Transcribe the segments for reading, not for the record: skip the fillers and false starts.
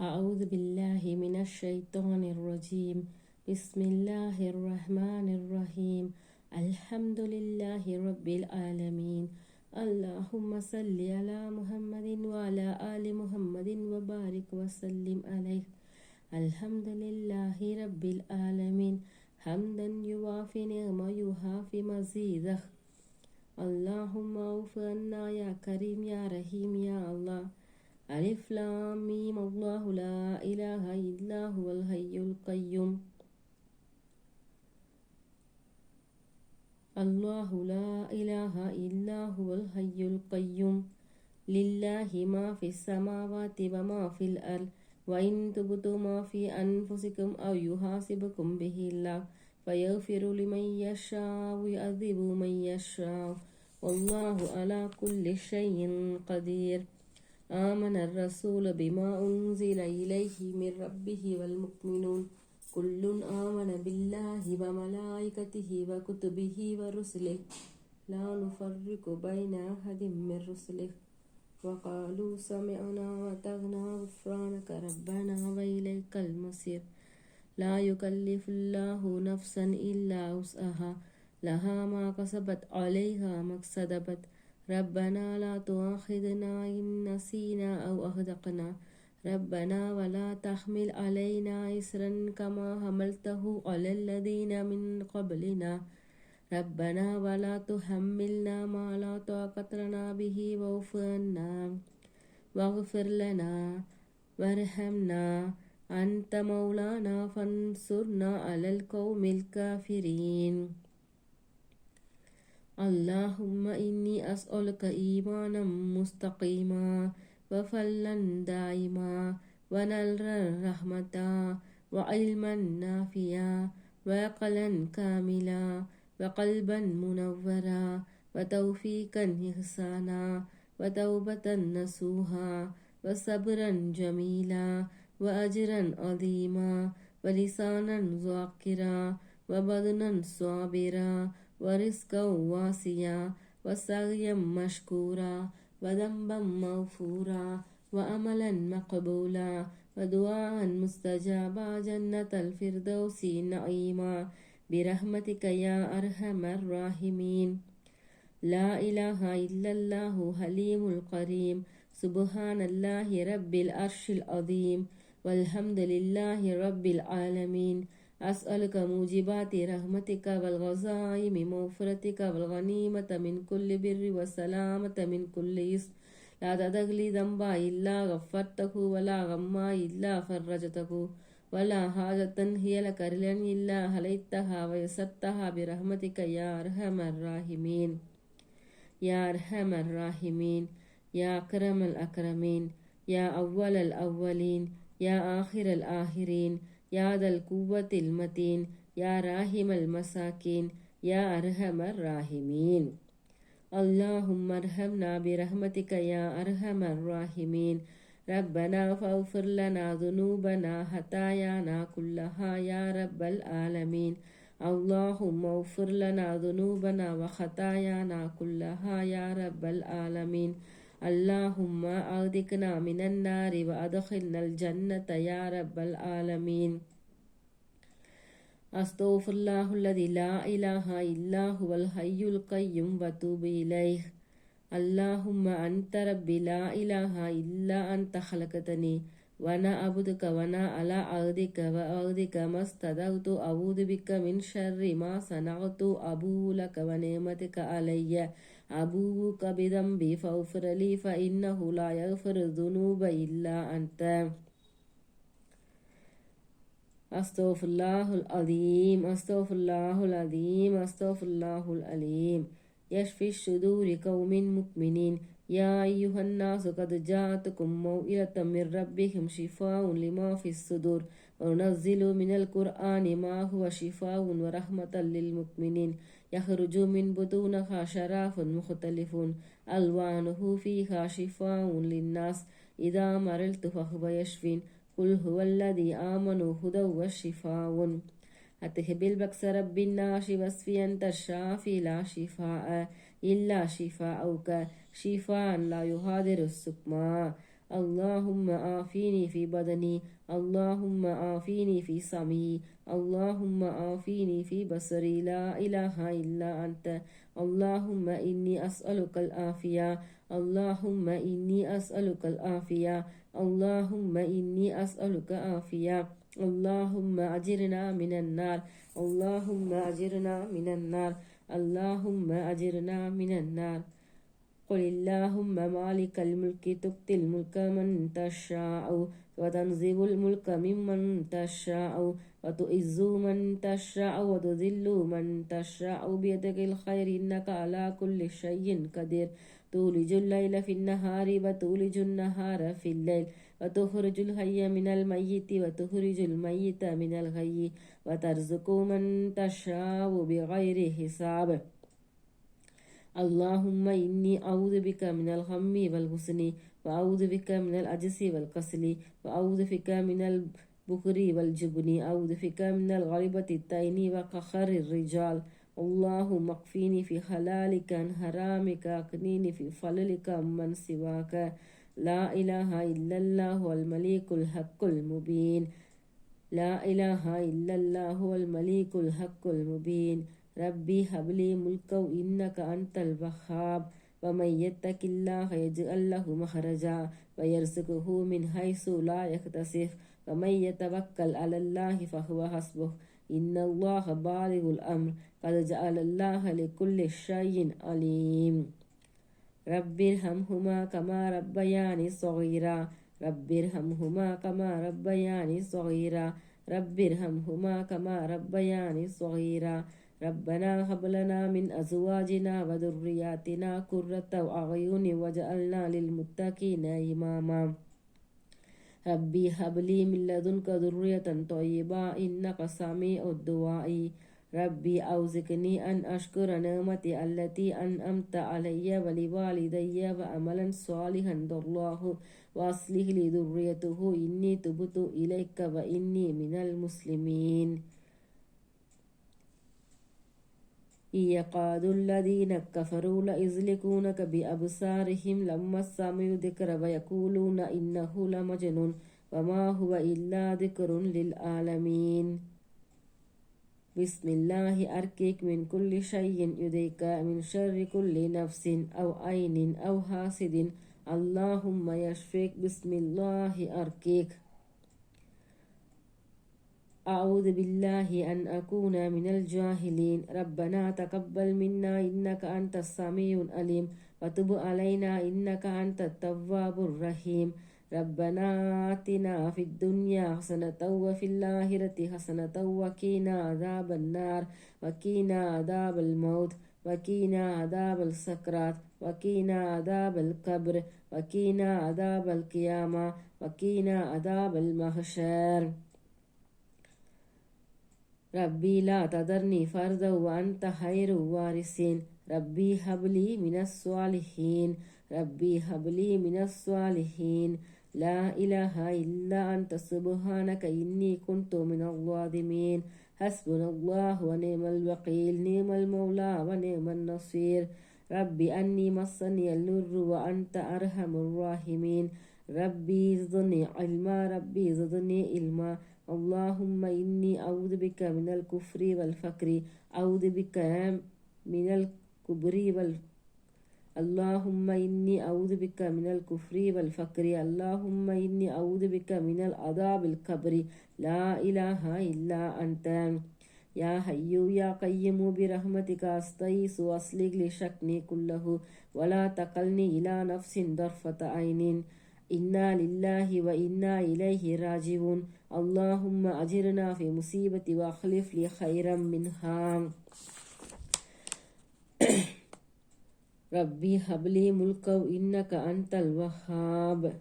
أعوذ بالله من الشيطان الرجيم. بسم الله الرحمن الرحيم. الحمد لله رب العالمين. اللهم صل على محمد وعلى آل محمد وبارك وسلم عليه. الحمد لله رب العالمين حمدا يوافي نعمه يوافي مزيده. اللهم اغفر عنا يا كريم يا رحيم يا الله. ألف لام ميم الله لا إله إلا هو الحي القيوم. الله لا إله إلا هو الحي القيوم. لله ما في السماوات وما في الأرض وإن تبدوا ما في أنفسكم أو يحاسبكم به الله فيغفر لمن يشاء ويعذب من يشاء والله على كل شيء قدير. آمن الرسول بما أنزل إليه من ربه والمؤمنون كل آمن بالله وملائكته وكتبه ورسله لا نفرق بين أحد من رسله وقالوا سمعنا وأطعنا غفرانك ربنا وإليك المصير. لا يكلف الله نفسا إلا وسعها لها ما كسبت عليها ما اكتسبت. ربنا لا تؤاخذنا إن نسينا أو أخطأنا ربنا ولا تحمل علينا إصرا كما حملته على الذين من قبلنا ربنا ولا تحملنا ما لا طاقة لنا به واعف عنا واغفر لنا وارحمنا أنت مولانا فانصرنا على القوم الكافرين. اللهم إني أسألك إيمانا مستقيما وفضلا دائما ونذرا رحمة وعلما نافعا وعقلا كاملا وقلبا منورا وتوفيقا إحسانا وتوبة نصوحا وصبرا جميلا وأجرا عظيما ولسانا ذاكرا وبدنا صابرا ورزقا واسعا وسعيا مشكورا وذنبا مغفورا وأملا مقبولا ودعاء مستجابا جنة الفردوس نعيما برحمتك يا أرحم الراحمين. لا إله إلا الله حليم الكريم سبحان الله رب العرش العظيم والحمد لله رب العالمين. أسألك موجبات رحمتك والغزائم مغفرتك والغنيمة من كل بر والسلامة من كل إثم. لا تدع لي ذنبا إلا غفرته ولا غما إلا فرجته ولا حاجة هي لك رضا إلا حليتها ويسرتها برحمتك يا أرحم الراحمين. يا أرحم الراحمين يا أكرم الأكرمين يا أول الأولين يا آخر الآخرين يا ذا القوة المتين يا راحم المساكين يا أرحم الراحمين. اللهم ارحمنا برحمتك يا أرحم الراحمين. ربنا فاغفر لنا ذنوبنا خطايانا كلها يا رب العالمين. اللهم اغفر لنا ذنوبنا وخطايانا كلها يا رب العالمين. اللهم أعذنا من النار وأدخلنا الجنة يا رب العالمين. أستغفر الله الذي لا إله إلا هو الحي القيوم وأتوب إليه. اللهم أنت ربي لا إله إلا أنت خلقتني وأنا عبدك وأنا على عهدك وعهدك ما استطعت أعوذ بك من شر ما صنعت أبوء لك ونعمتك علي أبوء بذنبي فاغفر لي فإنه لا يغفر الذنوب إلا أنت. أستغفر الله العظيم أستغفر الله العظيم أستغفر الله العليم. يشفي الصدور قوم مؤمنين. يا أيها الناس قد جاءتكم موعظة من ربكم شفاء لما في الصدور وننزل من القرآن ما هو شفاء ورحمة للمؤمنين. يخرج من بطونها شراب مختلف ألوانه فيها شفاء للناس إذا مرضت فهو يشفين. قل هو الذي آمنوا هدى وشفاء. أتهب البكس رب الناس واسفي أنت الشافي لا شفاء إلا شفاءك شفاء لا يغادر السقما. اللهم عافيني في بدني، اللهم عافيني في سمعي، اللهم عافيني في بصري، لا إله إلا أنت. اللهم إني أسألك العافية، اللهم إني أسألك العافية، اللهم إني أسألك عافية. اللهم أجرنا من النار، اللهم أجرنا من النار، اللهم أجرنا من النار. قل اللهم مالك الملك تؤتي الملك من تشاء وتنزع الملك ممن تشاء وتعز من تشاء وتذل من تشاء بيدك الخير إنك على كل شيء قدير. تولج الليل في النهار وتولج النهار في الليل وتخرج الحي من الميت وتخرج الميت من الحي وترزق من تشاء بغير حساب. اللهم إني أعوذ بك من الهم والحزن وأعوذ بك من العجز والكسل وأعوذ بك من البخل والجبن أعوذ بك من الغلبة الدين وقهر الرجال. اللهم اكفيني في حلالك عن حرامك، اكنيني في فضلك من سواك. لا إله إلا الله الملك الحق المبين، لا إله إلا الله الملك الحق المبين. ربي هب لي ملكا إنك أنت الوهاب. ومن يتق الله يجعل له مخرجا ويرزقه من حيث لا يحتسب ومن يتوكل على الله فهو حسبه إن الله بالغ الأمر قد جعل الله لكل شيء عليم. ربي ارحمهما كما ربياني صغيرا، ربي ارحمهما كما ربياني صغيرا، ربي ارحمهما كما ربياني صغيرا. ربنا هب لنا من أزواجنا وذرياتنا قرة أعين واجعلنا للمتقين إماما. ربي هب لي من لدنك ذرية طيبة إنك سميع الدعاء. ربي أوزعني أن أشكر نعمتي التي أنعمت علي ولوالدي وعملا صالحا ترضاه وأصلح لي ذريته إني تبت إليك وإني من المسلمين. يقعد الذين كفروا ليزلقونك بأبصارهم لما سمعوا الذكر ويقولون إنه لمجنون وما هو إلا ذكر للعالمين. بسم الله أرقيك من كل شيء يؤذيك من شر كل نفس أو عين أو حاسد اللهم يشفيك بسم الله أرقيك. أعوذ بالله أن أكون من الجاهلين. ربنا تقبل منا إنك أنت السميع العليم وتب علينا إنك أنت التواب الرحيم. ربنا آتنا في الدنيا حسنة وفي الآخرة حسنة وقنا عذاب النار وقنا عذاب الموت وقنا عذاب السكرات وقنا عذاب القبر وقنا عذاب القيامة وقنا عذاب المحشر. ربي لا تذرني فردا وأنت خير الوارثين. ربي هب لي من الصالحين، ربي هب لي من الصالحين. لا إله إلا أنت سبحانك إني كنت من الظالمين. حسبنا الله ونعم الوكيل، نعم المولى ونعم النصير. ربي أني مسني الضر وأنت أرحم الراحمين. ربي زدني علما، ربي زدني علما. اللهم إني أعوذ بك من الكفر والفقر، أعوذ بك من الكبر اللهم إني أعوذ بك من الكفر والفقر، اللهم إني أعوذ بك من العذاب القبر. لا إله إلا أنت. يا حي يا قيوم برحمتك أستغيث وأصلح لي شأني كله ولا تكلني إلى نفس طرفة عين. إنا لله وإنا إليه راجعون. اللهم أجرنا في مصيبتي وأخلف لي خيرا منها. ربي هب لي ملكا إنك أنت الوهاب.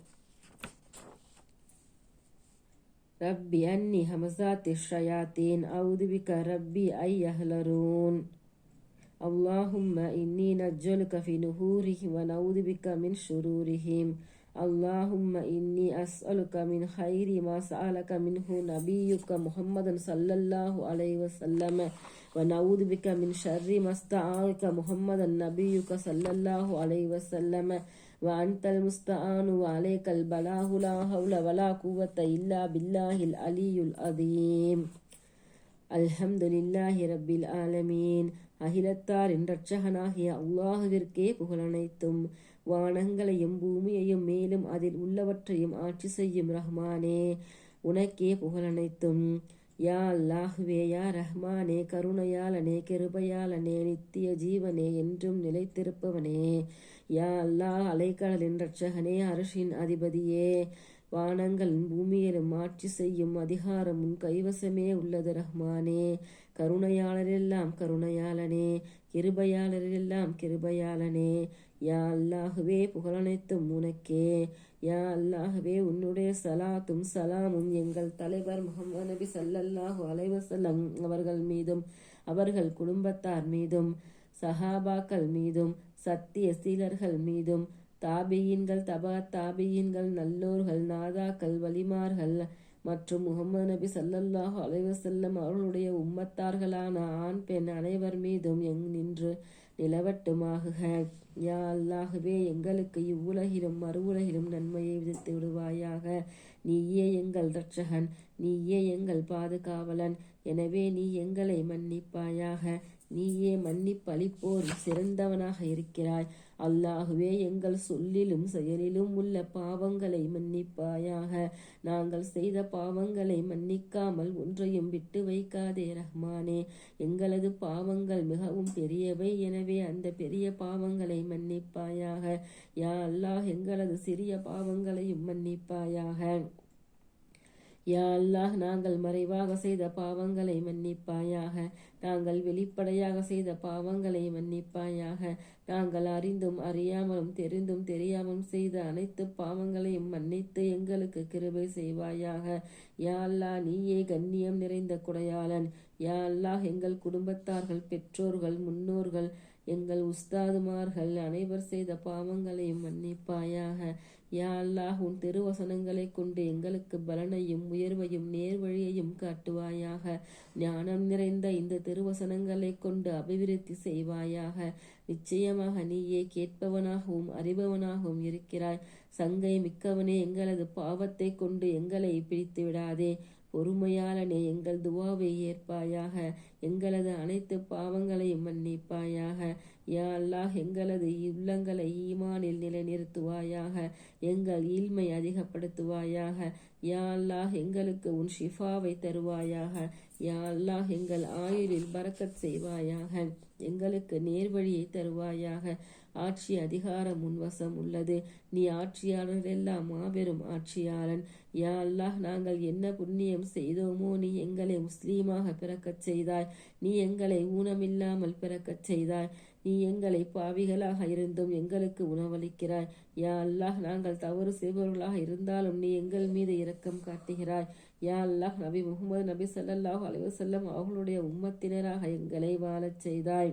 ربي أني همزات الشياطين أعوذ بك ربي أن يحضرون. اللهم إني نجلك في نهورهم ونعوذ بك من شرورهم. اللهم إني أسألك من خير ما سألك منه نبيك محمد صلى الله عليه وسلم ونعوذ بك من شر ما استعاذك محمد نبيك صلى الله عليه وسلم வஅன்தல் முஸ்தஆனு வஅலைக்கல் பலாகு லா ஹவ்ல வலா குவத்த இல்லா பில்லாஹில் அலியுல் அதீம். அல்ஹம்துலில்லாஹி ரப்பில் ஆலமீன். அகிலத்தாரின் இரட்சகனாகிய அல்லாஹுவிற்கே புகழனைத்தும். வானங்களையும் பூமியையும் மேலும் அதில் உள்ளவற்றையும் ஆட்சி செய்யும் ரஹ்மானே, உனக்கே புகழனைத்தும். யா அல்லாஹுவே, யா ரஹ்மானே, கருணையாளனே, கிருபையாளனே, நித்திய ஜீவனே, என்றும் நிலைத்திருப்பவனே. யா அல்லாஹ், அலைக்கடலின் இரட்சகனே, அர்ஷின் அதிபதியே, வானங்களும் பூமியிலும் ஆட்சி செய்யும் அதிகாரம் உன் கைவசமே உள்ளது ரஹ்மானே. கருணையாளரெல்லாம் கருணையாளனே, கிருபையாளரெல்லாம் கிருபையாளனே. யா அல்லாஹுவே, புகழனைத்தும் உனக்கே. யா அல்லாஹுவே, உன்னுடைய சலாத்தும் சலாமும் எங்கள் தலைவர் முஹம்மது நபி ஸல்லல்லாஹு அலைஹி வஸல்லம் அவர்கள் மீதும் அவர்கள் குடும்பத்தார் மீதும் சஹாபாக்கள் மீதும் சத்திய சீலர்கள் மீதும் தாபியீன்கள் தபா தாபியீன்கள் நல்லோர்கள் நாதாக்கள் வலிமார்கள் மற்றும் முஹம்மது நபி ஸல்லல்லாஹு அலைஹி வஸல்லம் அவர்களுடைய உம்மத்தார்களான ஆண் பெண் அனைவர் மீதும் நின்று நிலவட்டுமாகுக. யா அல்லாஹுவே, எங்களுக்கு இவ்வுலகிலும் மறு உலகிலும் நன்மையை விதித்து விடுவாயாக. நீயே எங்கள் இரட்சகன், நீயே எங்கள் பாதுகாவலன். எனவே நீ எங்களை மன்னிப்பாயாக. நீயே மன்னிப்பளிப்போர் சிறந்தவனாக இருக்கிறாய். அல்லாஹுவே, எங்கள் சொல்லிலும் செயலிலும் உள்ள பாவங்களை மன்னிப்பாயாக. நாங்கள் செய்த பாவங்களை மன்னிக்காமல் ஒன்றையும் விட்டு வைக்காதே ரஹ்மானே. எங்களது பாவங்கள் மிகவும் பெரியவை, எனவே அந்த பெரிய பாவங்களை மன்னிப்பாயாக. யா அல்லாஹ், எங்களது சிறிய பாவங்களையும் மன்னிப்பாயாக. யா அல்லாஹ், நாங்கள் மறைவாக செய்த பாவங்களை மன்னிப்பாயாக. நாங்கள் வெளிப்படையாக செய்த பாவங்களை மன்னிப்பாயாக. நாங்கள் அறிந்தும் அறியாமலும் தெரிந்தும் தெரியாமலும் செய்த அனைத்து பாவங்களையும் மன்னித்து எங்களுக்கு கிருபை செய்வாயாக. யா அல்லாஹ், நீயே கண்ணியம் நிறைந்த குடையாளன். யா அல்லாஹ், எங்கள் குடும்பத்தார்கள், பெற்றோர்கள், முன்னோர்கள், எங்கள் உஸ்தாதுமார்கள் அனைவர் செய்த பாவங்களையும் மன்னிப்பாயாக. யா அல்லாஹ், உன் திருவசனங்களை கொண்டு எங்களுக்கு பலனையும் உயர்வையும் நேர்வழியையும் காட்டுவாயாக. ஞானம் நிறைந்த இந்த திருவசனங்களை கொண்டு அபிவிருத்தி செய்வாயாக. நிச்சயமாக நீயே கேட்பவனாகவும் அறிபவனாகவும் இருக்கிறாய். சங்கை மிக்கவனே, எங்களது பாவத்தை கொண்டு எங்களை பிடித்து விடாதே. பொறுமையாளனே, எங்கள் துவாவை ஏற்பாயாக. எங்களது அனைத்து பாவங்களையும் மன்னிப்பாயாக. யா அல்லாஹ், எங்களது உள்ளங்களை ஈமானில் நிலைநிறுத்துவாயாக. எங்கள் ஈல்மை அதிகப்படுத்துவாயாக. யா அல்லாஹ், எங்களுக்கு உன் ஷிஃபாவை தருவாயாக. யா அல்லாஹ், எங்கள் ஆயுளில் பரக்கத் செய்வாயாக. எங்களுக்கு நேர்வழியை தருவாயாக. ஆட்சி அதிகாரம் உன்வசம் உள்ளது. நீ ஆட்சியாளர் எல்லாம் மாபெரும் ஆட்சியாளன். யா அல்லாஹ், நாங்கள் என்ன புண்ணியம் செய்தோமோ நீ எங்களை முஸ்லீமாக பிறக்கச் செய்தாய். நீ எங்களை ஊனமில்லாமல் பிறக்கச் செய்தாய். நீ எங்களை பாவிகளாக இருந்தும் எங்களுக்கு உணவளிக்கிறாய். யா அல்லாஹ், நாங்கள் தவறு செய்பவர்களாக இருந்தாலும் நீ எங்கள் மீது இரக்கம் காட்டுகிறாய். யா அல்லாஹ், நபி முஹம்மது நபி ஸல்லல்லாஹு அலைஹி வஸல்லம் அவர்களுடைய உம்மத்தினராக எங்களை வாழச் செய்தாய்.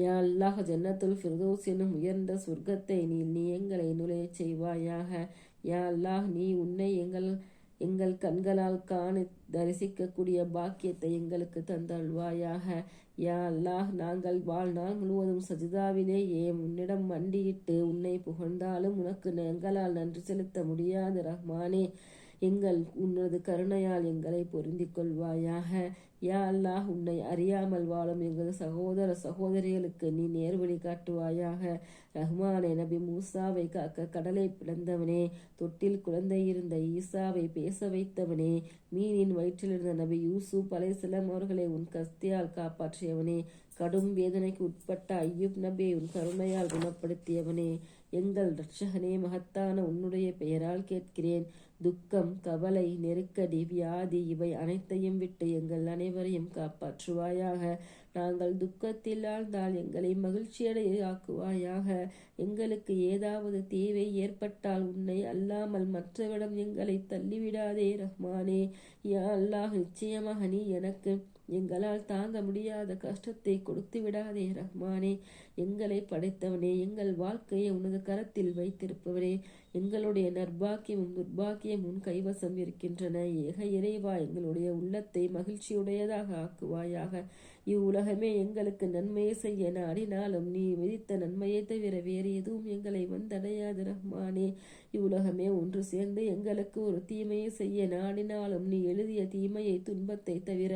யா அல்லாஹ், ஜன்னத்துல் ஃபிர்தௌஸ் என்னும் உயர்ந்த சொர்க்கத்தை நீ எங்களை நுழையச் செய்வாயாக. யா அல்லாஹ், நீ உன்னை எங்கள் கண்களால் காண தரிசிக்கக்கூடிய பாக்கியத்தை எங்களுக்கு தந்தல்வாயாக. யா அல்லாஹ், நாங்கள் வாழ்நாள் முழுவதும் சஜிதாவிலேயே உன்னிடம் மண்டியிட்டு உன்னை புகழ்ந்தாலும் உனக்கு எங்களால் நன்றி செலுத்த முடியாது ரஹ்மானே. உன்னது கருணையால் எங்களை பொருந்திக் கொள்வாயாக. யா அல்லாஹ், உன்னை அறியாமல் வாழும் எங்கள் சகோதர சகோதரிகளுக்கு நீ நேர்வழி காட்டுவாயாக. ரஹ்மானே, நபி மூசாவை காக்க கடலை பிளந்தவனே, தொட்டில் குழந்தை இருந்த ஈசாவை பேச வைத்தவனே, மீனின் வயிற்றிலிருந்த நபி யூசுப் அலைஹிஸ்ஸலாம் அவர்களை உன் கஸ்தியால் காப்பாற்றியவனே, கடும் வேதனைக்கு உட்பட்ட ஐயூப் நபியை உன் கருணையால் குணப்படுத்தியவனே, எங்கள் இரட்சகனே, மகத்தான உன்னுடைய பெயரால் கேட்கிறேன். துக்கம், கவலை, நெருக்கடி, வியாதி இவை அனைத்தையும் விட்டு எங்கள் அனைவரையும் காப்பாற்றுவாயாக. நாங்கள் துக்கத்தில் ஆழ்ந்தால் எங்களை மகிழ்ச்சியடைய ஆக்குவாயாக. எங்களுக்கு ஏதாவது தேவை ஏற்பட்டால் உன்னை அல்லாமல் மற்றவிடம் எங்களை தள்ளிவிடாதே ரஹ்மானே. யா அல்லாஹ், நிச்சயமாக நீ எனக்கு எங்களால் தாங்க முடியாத கஷ்டத்தை கொடுத்து விடாதே ரஹ்மானே. எங்களை படைத்தவனே, எங்கள் வாழ்க்கையை உனது கரத்தில் வைத்திருப்பவனே, எங்களுடைய நற்பாக்கியமும் துர்பாக்கியம் உன் கைவசம் இருக்கின்றன. ஏக இறைவா, எங்களுடைய உள்ளத்தை மகிழ்ச்சியுடையதாக ஆக்குவாயாக. இவ்வுலகமே எங்களுக்கு நன்மையை செய்ய நாடினாலும் நீ விதித்த நன்மையை தவிர வேறு எதுவும் எங்களை வந்தடையாது ரஹ்மானே. இவ்வுலகமே ஒன்று சேர்ந்து எங்களுக்கு ஒரு தீமையை செய்ய நாடினாலும் நீ எழுதிய தீமையை துன்பத்தை தவிர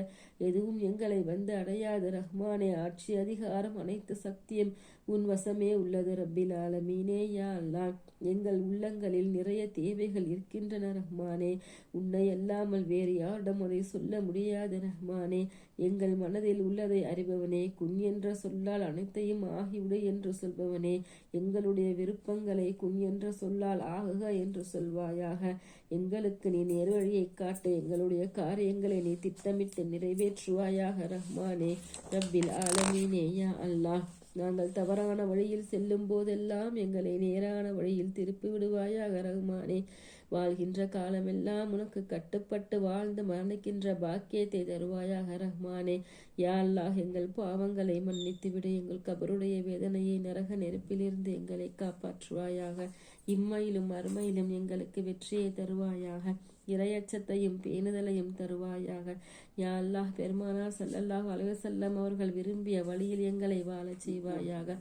எதுவும் எங்களை வந்து அடையாது ரஹ்மானே. ஆட்சி, அதிகாரம், அனைத்து சக்தியும் உன் வசமே உள்ளது ரப்பில் ஆலமீனே. யா அல்லாஹ், எங்கள் உள்ளங்களில் நிறைய தேவைகள் இருக்கின்றன ரஹ்மானே. உன்னை அல்லாமல் வேறு யாரிடம் அதை சொல்ல முடியாது ரஹ்மானே. எங்கள் மனதில் உள்ளதை அறிபவனே, குன் என்ற சொல்லால் அனைத்தையும் ஆகிவிடு என்று சொல்பவனே, எங்களுடைய விருப்பங்களை குன் என்ற சொல்லால் ஆகுக என்று சொல்வாயாக. எங்களுக்கு நீ நேர்வழியை காட்ட எங்களுடைய காரியங்களை நீ திட்டமிட்டு நிறைவேற்றுவாயாக ரஹ்மானே. ரப்பில் ஆலமீனே. யா அல்லாஹ், நாங்கள் தவறான வழியில் செல்லும் போதெல்லாம் எங்களை நேரான வழியில் திருப்பி விடுவாயாக ரஹ்மானே. வாழ்கின்ற காலமெல்லாம் உனக்கு கட்டுப்பட்டு வாழ்ந்து மரணிக்கின்ற பாக்கியத்தை தருவாயாக ரஹ்மானே. யா அல்லாஹ், எங்கள் பாவங்களை மன்னித்து விடு. எங்கள் கபருடைய வேதனையை, நரக நெருப்பிலிருந்து எங்களை காப்பாற்றுவாயாக. இம்மையிலும் அருமையிலும் எங்களுக்கு வெற்றியை தருவாயாக. இறையச்சத்தையும் பேணுதலையும் தருவாயாக. யா அல்லாஹ், பெருமானார் ஸல்லல்லாஹு அலைஹி வஸல்லம் அவர்கள் விரும்பிய வழியில் எங்களை வாழச் செய்வாயாக.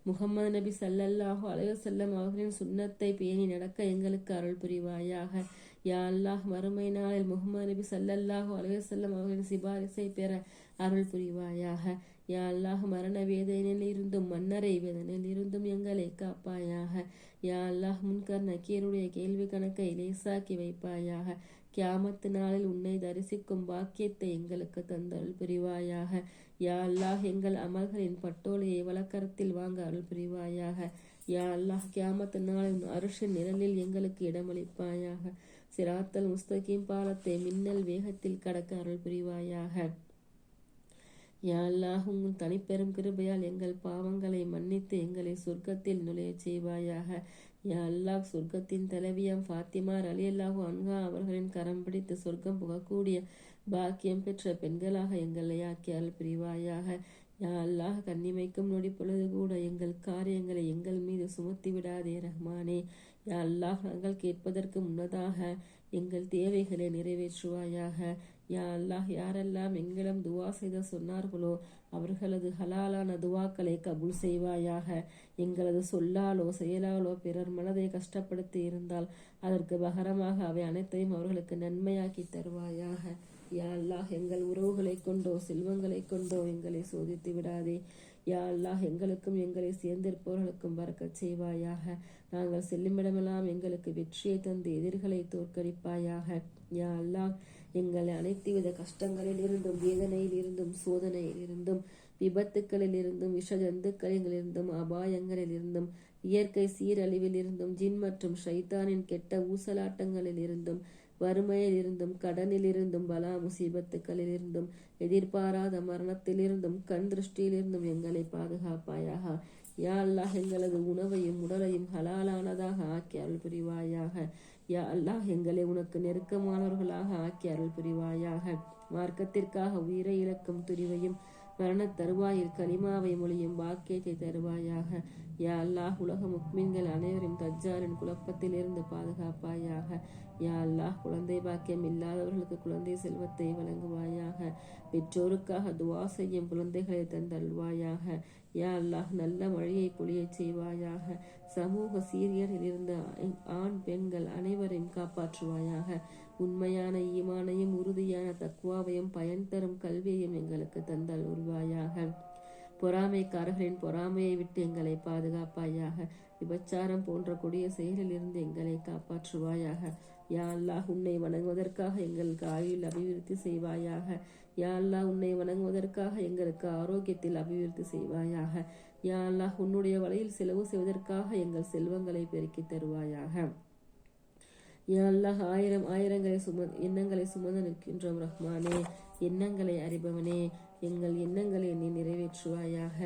முகமது நபி ஸல்லல்லாஹு அலைஹி வஸல்லம் அவர்களின் சுன்னத்தை பேணி நடக்க எங்களுக்கு அருள் புரிவாயாக. யா அல்லாஹ், மறுமை நாளில் முகமது நபி ஸல்லல்லாஹு அலைஹி வஸல்லம் அவர்களின் சிபாரிசை பெற அருள் புரிவாயாக. யா அல்லாஹ், மரண வேதனையில் இருந்தும் மன்னரை வேதனையில் இருந்தும் எங்களை காப்பாயாக. யா அல்லாஹ், முன்கர் நக்கீருடைய கேள்வி கணக்கை லேசாக்கி வைப்பாயாக. கியாமத்து நாளில் உன்னை தரிசிக்கும் பாக்கியத்தை எங்களுக்கு தந்தருள் புரிவாயாக. யா அல்லாஹ், எங்கள் அமல்களின் பட்டோலையை வழக்கரத்தில் வாங்க அருள் புரிவாயாக. யா அல்லாஹ், கியாமத்து நாளின் அருஷின் நிழலில் எங்களுக்கு இடமளிப்பாயாக. சிராத்தல் முஸ்தகீம் பாலத்தை மின்னல் வேகத்தில் கடக்க அருள் புரிவாயாக. யா அல்லாஹ், உங்கள் தனிப்பெரும் கிருபையால் எங்கள் பாவங்களை மன்னித்து எங்களை சொர்க்கத்தில் நுழையச் செய்வாயாக. யா அல்லாஹ், சொர்க்கத்தின் தலைவியம் ஃபாத்திமா ரலியல்லாஹு அன்ஹா அவர்களின் கரம் பிடித்து சொர்க்கம் புகக்கூடிய பாக்கியம் பெற்ற பெண்களாக எங்களை ஆக்கி அருள் புரிவாயாக. யா அல்லாஹ், கண்ணிமைக்கும் நொடி பொழுது கூட எங்கள் காரியங்களை எங்கள் மீது சுமத்தி விடாதே ரஹ்மானே. யா அல்லாஹ், நாங்கள் கேட்பதற்கு முன்னதாக எங்கள் தேவைகளை நிறைவேற்றுவாயாக. யா அல்லாஹ், யாரெல்லாம் எங்களிடம் துவா செய்த சொன்னார்களோ அவர்களது ஹலாலான துவாக்களை கபூல் செய்வாயாக. எங்களது சொல்லாலோ செயலாலோ பிறர் மனதை கஷ்டப்படுத்தி இருந்தால் அதற்கு பகரமாக அவை அனைத்தையும் அவர்களுக்கு நன்மையாக்கி தருவாயாக. யா அல்லாஹ், எங்கள் உறவுகளை கொண்டோ செல்வங்களை கொண்டோ எங்களை சோதித்து விடாதே. யா அல்லாஹ், எங்களுக்கும் எங்களை சேர்ந்திருப்பவர்களுக்கும் பறக்கச் செய்வாயாக. நாங்கள் செல்லுமிடமெல்லாம் எங்களுக்கு வெற்றியை தந்து எதிர்களை தோற்கடிப்பாயாக. யா அல்லாஹ், எங்களை அனைத்து வித கஷ்டங்களில் இருந்தும், வேதனையில் இருந்தும், சோதனையில் இருந்தும், விபத்துக்களில் இருந்தும், விஷ ஜந்துக்களிலிருந்தும், அபாயங்களில் இருந்தும், இயற்கை சீரழிவில் இருந்தும், ஜின் மற்றும் ஷைத்தானின் கெட்ட ஊசலாட்டங்களில் இருந்தும், வறுமையில் இருந்தும், கடனில் இருந்தும், பலா முசீபத்துக்களில் இருந்தும், எதிர்பாராத மரணத்திலிருந்தும், கண் திருஷ்டியிலிருந்தும் எங்களை பாதுகாப்பாயாக. யா அல்லாஹ், எங்களது உணவையும் உடலையும் ஹலாலானதாக ஆக்கி அருள் புரிவாயாக. யா அல்லாஹ், எங்களை உனக்கு நெருக்கமானவர்களாக ஆக்கி அருள் புரிவாயாக. மார்க்கத்திற்காக உயிரை இழக்கும் துரிவையும் மரண தருவாயில் கலிமாவை மொழியும் பாக்கியத்தை தருவாயாக. யா அல்லாஹ், உலக முக்மீன்கள் அனைவரும் தஜ்ஜாலின் குழப்பத்திலிருந்து பாதுகாப்பாயாக. யா அல்லாஹ், குழந்தை பாக்கியம் இல்லாதவர்களுக்கு குழந்தை செல்வத்தை வழங்குவாயாக. பெற்றோருக்காக துவா செய்யும் குழந்தைகளை தந்தல்வாயாக. யா அல்லாஹ், நல்ல மழையை பொழியச் செய்வாயாக. சமூக சீரியரில் இருந்த ஆண் பெண்கள் அனைவரையும் காப்பாற்றுவாயாக. உண்மையான ஈமானையும் உறுதியான தக்குவாவையும் பயன் தரும் கல்வியையும் எங்களுக்கு தந்தல் உருவாயாக. பொறாமைக்காரர்களின் பொறாமையை விட்டு எங்களை பாதுகாப்பாயாக. விபச்சாரம் போன்ற கொடிய செயலில் இருந்து எங்களை காப்பாற்றுவாயாக. யா அல்லாஹ், உன்னை வணங்குவதற்காக எங்களுக்கு ஆயுள் அபிவிருத்தி செய்வாயாக. யா அல்லாஹ், உன்னை வணங்குவதற்காக எங்களுக்கு ஆரோக்கியத்தில் அபிவிருத்தி செய்வாயாக. யா அல்லாஹ், உன்னுடைய வழியில் செலவு செய்வதற்காக எங்கள் செல்வங்களை பெருக்கி தருவாயாக. யா அல்லாஹ், ஆயிரங்களை எண்ணங்களை சுமந்து நிற்கின்றோம் ரஹ்மானே. எண்ணங்களை அறிபவனே, எங்கள் எண்ணங்களை நீ நிறைவேற்றுவாயாக.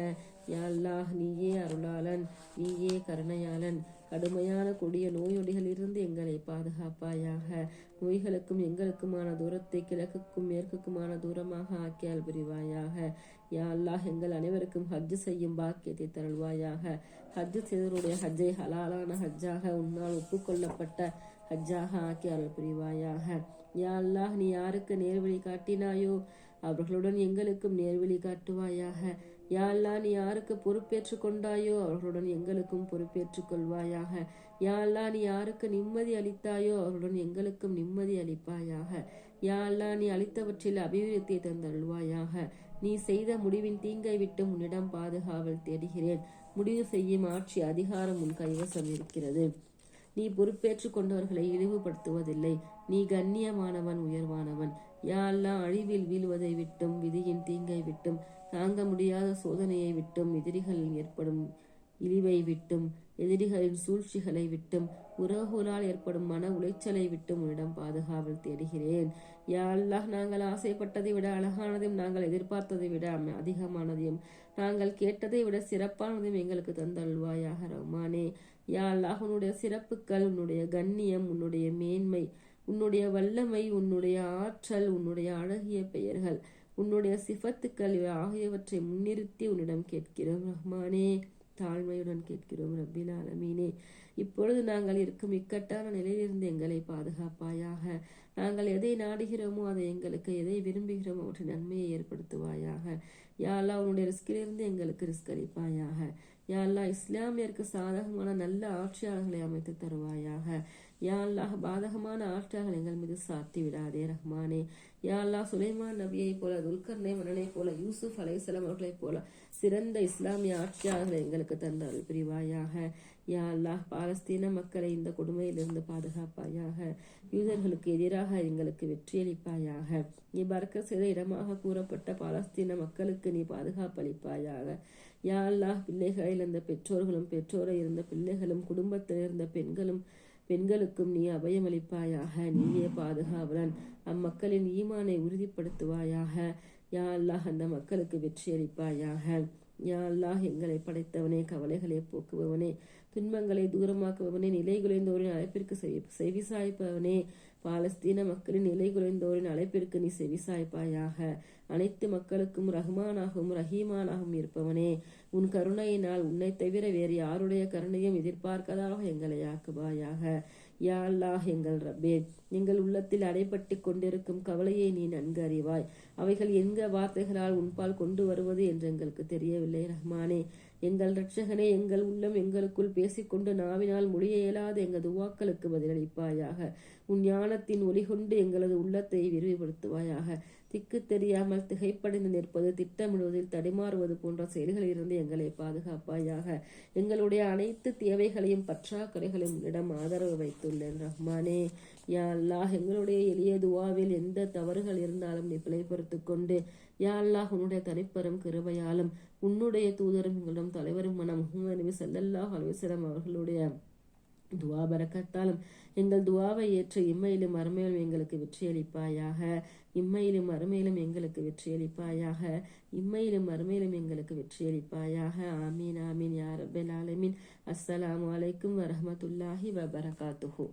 யா அல்லாஹ், நீயே அருளாளன், நீயே கருணையாளன். கடுமையான கொடிய நோயொடிகளிலிருந்து எங்களை பாதுகாப்பாயாக. நோய்களுக்கும் எங்களுக்குமான தூரத்தை கிழக்குக்கும் மேற்குக்குமான தூரமாக ஆக்கியால் புரிவாயாக. யா அல்லாஹ், எங்கள் அனைவருக்கும் ஹஜ்ஜு செய்யும் பாக்கியத்தை தருள்வாயாக. ஹஜ்ஜு செய்தவருடைய ஹஜ்ஜை ஹலாலான ஹஜ்ஜாக, உன்னால் ஒப்புக்கொள்ளப்பட்ட ஹஜ்ஜாக ஆக்கி அருள் புரிவாயாக. யா அல்லாஹ், நீ யாருக்கு நேர்வழி காட்டினாயோ அவர்களுடன் எங்களுக்கும் நேர்வழி காட்டுவாயாக. யா அல்லாஹ், நீ யாருக்கு பொறுப்பேற்று கொண்டாயோ அவர்களுடன் எங்களுக்கும் பொறுப்பேற்றுக் கொள்வாயாக. யா அல்லாஹ், நீ யாருக்கு நிம்மதி அளித்தாயோ அவர்களுடன் எங்களுக்கும் நிம்மதி அளிப்பாயாக. யா அல்லாஹ், நீ அளித்தவற்றில் அபிவிருத்தியை தந்தருள்வாயாக. நீ செய்த முடிவின் தீங்கை விட்டு உன்னிடம் பாதுகாவல் தேடுகிறேன். முடிவு செய்யும் ஆட்சி அதிகாரம் உன் கைவசம் இருக்கிறது. நீ பொறுப்பேற்று கொண்டவர்களை இழிவுபடுத்துவதில்லை. நீ கண்ணியமானவன், உயர்வானவன். யா அல்லாஹ், அழிவில் வீழ்வதை விட்டும் விதியின் தீங்கை விட்டும் தாங்க முடியாத சோதனையை விட்டும் எதிரிகளில் ஏற்படும் இழிவை விட்டும் எதிரிகளின் சூழ்ச்சிகளை விட்டும் உறவுகளால் ஏற்படும் மன உளைச்சலை விட்டும் உன்னிடம் பாதுகாவல் தேடுகிறேன். யா அல்லாஹ், நாங்கள் ஆசைப்பட்டதை விட அழகானதையும் நாங்கள் எதிர்பார்த்ததை விட அதிகமானதையும் நாங்கள் கேட்டதை விட சிறப்பானதையும் எங்களுக்கு தந்தல்வாயாக ரஹ்மானே. யா அல்லாஹ், உன்னுடைய சிறப்புகள், உன்னுடைய கண்ணியம், உன்னுடைய மேன்மை, உன்னுடைய வல்லமை, உன்னுடைய ஆற்றல், உன்னுடைய அழகிய பெயர்கள், உன்னுடைய சிஃபத்துக்கள் ஆகியவற்றை முன்னிறுத்தி உன்னிடம் கேட்கிறோம் ரஹ்மானே. தாழ்மையுடன் கேட்கிறோம் ரப்பில் ஆலமீனே. இப்பொழுது நாங்கள் இருக்கும் இக்கட்டான நிலையிலிருந்து எங்களை பாதுகாப்பாயாக. நாங்கள் எதை நாடுகிறோமோ அதை எங்களுக்கு, எதை விரும்புகிறோமோ அவற்றின் நன்மையை ஏற்படுத்துவாயாக. யா அல்லாஹ், உன்னுடைய ரிஸ்கிலிருந்து எங்களுக்கு ரிஸ்க் அளிப்பாயாக. யா அல்லாஹ், இஸ்லாமியருக்கு சாதகமான நல்ல ஆட்சியாளர்களை அமைத்து தருவாயாக. யா அல்லாஹ், பாதகமான ஆட்சியாளர்கள் எங்கள் மீது சாத்தி விடாதே ரஹ்மானே. யா அல்லாஹ், சுலைமான் நபியை போல, துல்கர்னை மன்னனை போல, யூசுப் அலைஹிஸ்ஸலாம் அவர்களைப் போல சிறந்த இஸ்லாமிய ஆட்சியாளர்களை எங்களுக்கு தந்தால் புரிவாயாக. யா அல்லாஹ், பாலஸ்தீன மக்களை இந்த கொடுமையிலிருந்து பாதுகாப்பாயாக. யூதர்களுக்கு எதிராக எங்களுக்கு வெற்றியளிப்பாயாக. நீ பரக்கத் செய்த இடமாக கூறப்பட்ட பாலஸ்தீன மக்களுக்கு நீ பாதுகாப்பளிப்பாயாக. யா அல்லாஹ், பிள்ளைகளை இழந்த பெற்றோர்களும், பெற்றோரை இருந்த பிள்ளைகளும், குடும்பத்தில் இருந்த பெண்களுக்கும் நீ அபயமளிப்பாயாக. நீயே பாதுகாவலன். அம்மக்களின் ஈமானை உறுதிப்படுத்துவாயாக. யா அல்லாஹ், அந்த மக்களுக்கு வெற்றி அளிப்பாயாக. யா அல்லாஹ், எங்களை படைத்தவனே, கவலைகளை போக்குபவனே, துன்பங்களை தூரமாக்குபவனே, நிலை குலைந்தோரின் அழைப்பிற்கு செவிசாய்ப்பவனே, பாலஸ்தீன மக்களின் நிலை குலைந்தோரின் அழைப்பிற்கு நீ செவிசாய்ப்பாயாக. அனைத்து மக்களுக்கும் ரஹ்மானாகவும் ரஹீமானாகவும் இருப்பவனே, உன் கருணையினால் உன்னை தவிர வேறு யாருடைய கருணையும் எதிர்பார்க்கதாக எங்களை ஆக்குவாயாக. யா அல்லாஹ், எங்கள் ரப்பே, எங்கள் உள்ளத்தில் அடைபட்டு கொண்டிருக்கும் கவலையை நீ நன்கு அறிவாய். அவைகள் எங்க வார்த்தைகளால் உன்பால் கொண்டு வருவது என்று எங்களுக்கு தெரியவில்லை ரஹ்மானே. எங்கள் இரட்சகனே, எங்கள் உள்ளம் எங்களுக்குள் பேசிக்கொண்டு நாவினால் மொழிய இயலாத எங்கள் துவாக்களுக்கு பதிலளிப்பாயாக. உன் ஞானத்தின் ஒளி கொண்டு எங்களது உள்ளத்தை விரிவுபடுத்துவாயாக. திக்கு தெரியாமல் திகைப்படைந்து நிற்பது, திட்டமிடுவதில் தடுமாறுவது போன்ற செயல்களிலிருந்து எங்களை பாதுகாப்பாயாக. எங்களுடைய அனைத்து தேவைகளையும் பற்றாக்குறைகளையும் உன்னிடம் ஆதரவு வைத்துள்ளேன் ரஹ்மானே. யா அல்லாஹ், எங்களுடைய எளிய துவாவில் எந்த தவறுகள் இருந்தாலும் நீ பிழை பொறுத்துக் கொண்டு, யா அல்லாஹ், உன்னுடைய தனிப்பெரும் கிருபையாலும் உன்னுடைய தூதரும் எங்களிடம் தலைவருமான முஹம்மது நபி ஸல்லல்லாஹு அலைஹி வஸல்லம் அவர்களுடைய துவா பரக்கத்தாலும் எங்கள் துவாவை ஏற்று இம்மையிலும் மறுமையிலும் எங்களுக்கு வெற்றியளிப்பாயாக. இம்மையிலும் மறுமையிலும் எங்களுக்கு வெற்றியளிப்பாயாக. இம்மையிலும் மறுமையிலும் எங்களுக்கு வெற்றியளிப்பாயாக. ஆமீன் ஆமீன் யா ரப்பல் ஆலமீன். அஸ்ஸலாமு அலைக்கும் வரஹ்மத்துல்லாஹி வபரகாத்துஹு.